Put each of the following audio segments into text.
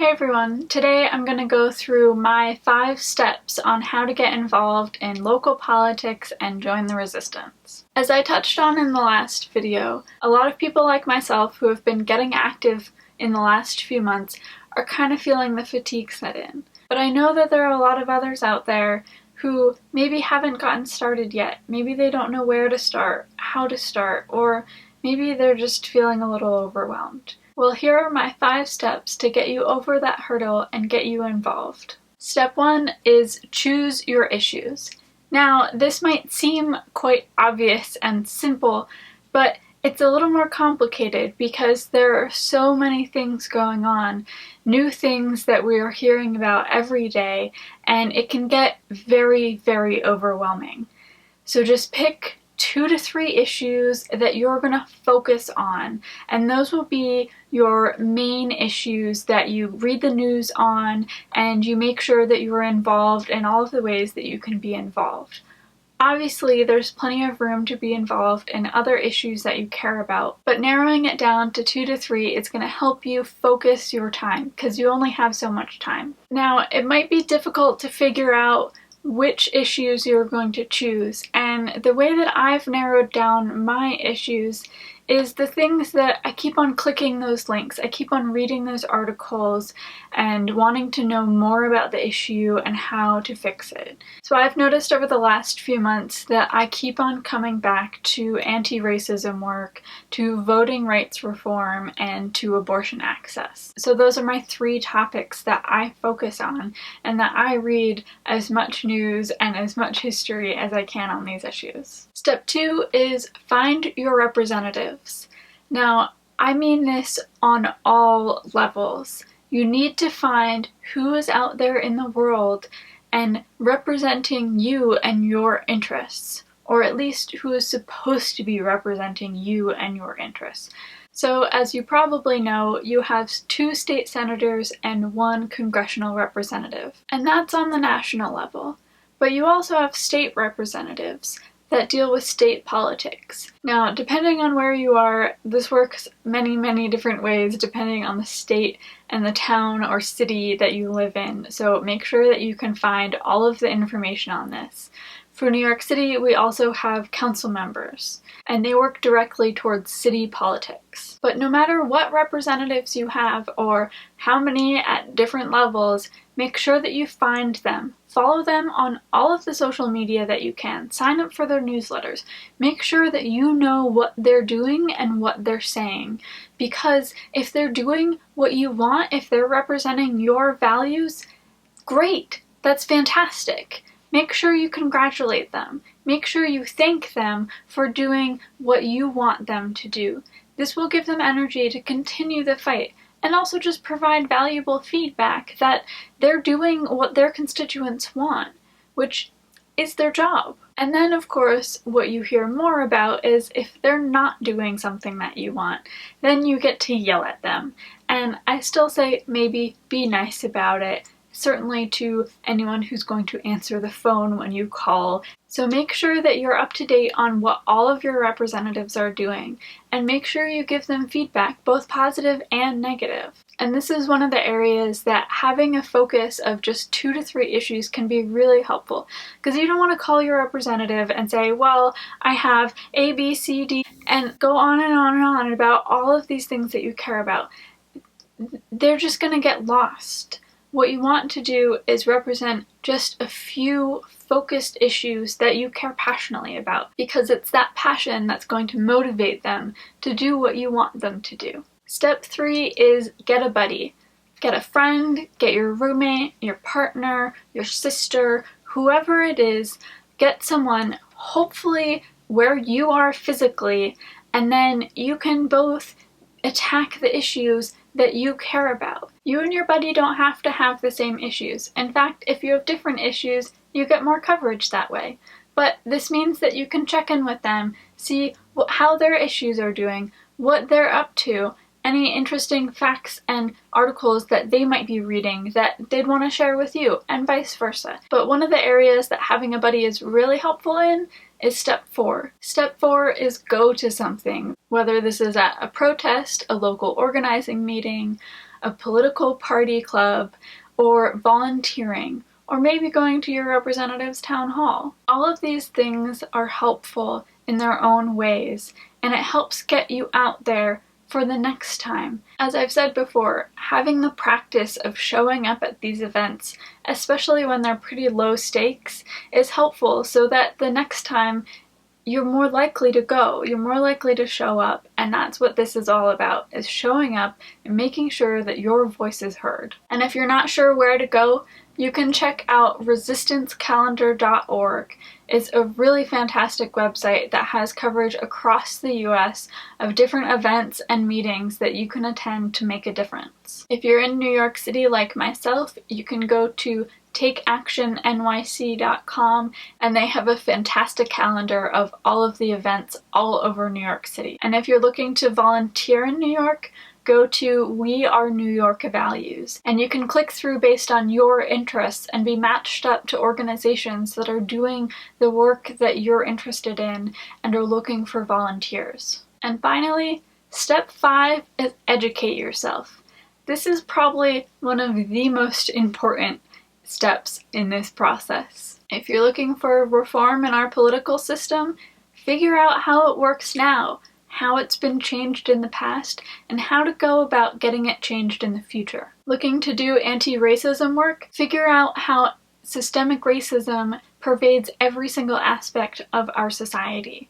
Hey everyone, today I'm going to go through my 5 steps on how to get involved in local politics and join the resistance. As I touched on in the last video, a lot of people like myself who have been getting active in the last few months are kind of feeling the fatigue set in. But I know that there are a lot of others out there who maybe haven't gotten started yet. Maybe they don't know where to start, how to start, or maybe they're just feeling a little overwhelmed. Well, here are my 5 steps to get you over that hurdle and get you involved. Step 1 is choose your issues. Now, this might seem quite obvious and simple, but it's a little more complicated because there are so many things going on, new things that we are hearing about every day, and it can get very, very overwhelming. So just pick 2 to 3 issues that you're going to focus on, and those will be your main issues that you read the news on, and you make sure that you're involved in all of the ways that you can be involved. Obviously, there's plenty of room to be involved in other issues that you care about, but narrowing it down to 2 to 3 is going to help you focus your time because you only have so much time. Now, it might be difficult to figure out which issues you're going to choose, and the way that I've narrowed down my issues is the things that I keep on clicking those links, I keep on reading those articles and wanting to know more about the issue and how to fix it. So I've noticed over the last few months that I keep on coming back to anti-racism work, to voting rights reform, and to abortion access. So those are my 3 topics that I focus on and that I read as much news and as much history as I can on these issues. Step 2 is find your representatives. Now, I mean this on all levels. You need to find who is out there in the world and representing you and your interests, or at least who is supposed to be representing you and your interests. So, as you probably know, you have 2 state senators and 1 congressional representative, and that's on the national level. But you also have state representatives that deal with state politics. Now, depending on where you are, this works many, many different ways depending on the state and the town or city that you live in, so make sure that you can find all of the information on this. For New York City, we also have council members, and they work directly towards city politics. But no matter what representatives you have or how many at different levels, make sure that you find them. Follow them on all of the social media that you can. Sign up for their newsletters. Make sure that you know what they're doing and what they're saying. Because if they're doing what you want, if they're representing your values, great! That's fantastic. Make sure you congratulate them. Make sure you thank them for doing what you want them to do. This will give them energy to continue the fight, and also just provide valuable feedback that they're doing what their constituents want, which is their job. And then, of course, what you hear more about is if they're not doing something that you want, then you get to yell at them. And I still say maybe be nice about it, certainly to anyone who's going to answer the phone when you call. So make sure that you're up to date on what all of your representatives are doing, and make sure you give them feedback, both positive and negative. And this is one of the areas that having a focus of just 2 to 3 issues can be really helpful, because you don't want to call your representative and say, well, I have A, B, C, D, and go on and on and on about all of these things that you care about. They're just going to get lost. What you want to do is represent just a few focused issues that you care passionately about, because it's that passion that's going to motivate them to do what you want them to do. Step 3 is get a buddy. Get a friend, get your roommate, your partner, your sister, whoever it is, get someone, hopefully where you are physically, and then you can both attack the issues that you care about. You and your buddy don't have to have the same issues. In fact, if you have different issues, you get more coverage that way. But this means that you can check in with them, see how their issues are doing, what they're up to, any interesting facts and articles that they might be reading that they'd want to share with you, and vice versa. But one of the areas that having a buddy is really helpful in is step 4. Step 4 is go to something, whether this is at a protest, a local organizing meeting, a political party club, or volunteering, or maybe going to your representative's town hall. All of these things are helpful in their own ways, and it helps get you out there for the next time. As I've said before, having the practice of showing up at these events, especially when they're pretty low stakes, is helpful so that the next time you're more likely to go, you're more likely to show up, and that's what this is all about, is showing up and making sure that your voice is heard. And if you're not sure where to go, you can check out resistancecalendar.org. It's a really fantastic website that has coverage across the US of different events and meetings that you can attend to make a difference. If you're in New York City like myself, you can go to takeactionnyc.com, and they have a fantastic calendar of all of the events all over New York City. And if you're looking to volunteer in New York, go to We Are New York Values, and you can click through based on your interests and be matched up to organizations that are doing the work that you're interested in and are looking for volunteers. And finally, step 5 is educate yourself. This is probably one of the most important steps in this process. If you're looking for reform in our political system, figure out how it works now, how it's been changed in the past, and how to go about getting it changed in the future. Looking to do anti-racism work? Figure out how systemic racism pervades every single aspect of our society.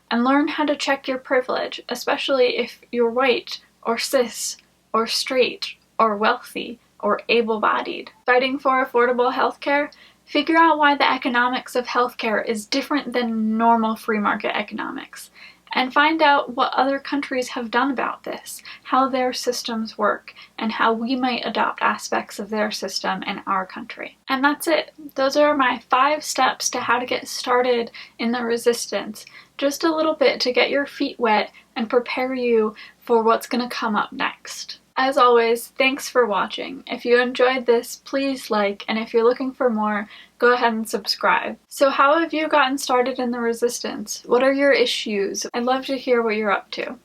And learn how to check your privilege, especially if you're white, or cis, or straight, or wealthy, or able-bodied. Fighting for affordable healthcare? Figure out why the economics of healthcare is different than normal free market economics, and find out what other countries have done about this, how their systems work, and how we might adopt aspects of their system in our country. And that's it. Those are my 5 steps to how to get started in the resistance. Just a little bit to get your feet wet and prepare you for what's going to come up next. As always, thanks for watching. If you enjoyed this, please like, and if you're looking for more, go ahead and subscribe. So how have you gotten started in the resistance? What are your issues? I'd love to hear what you're up to.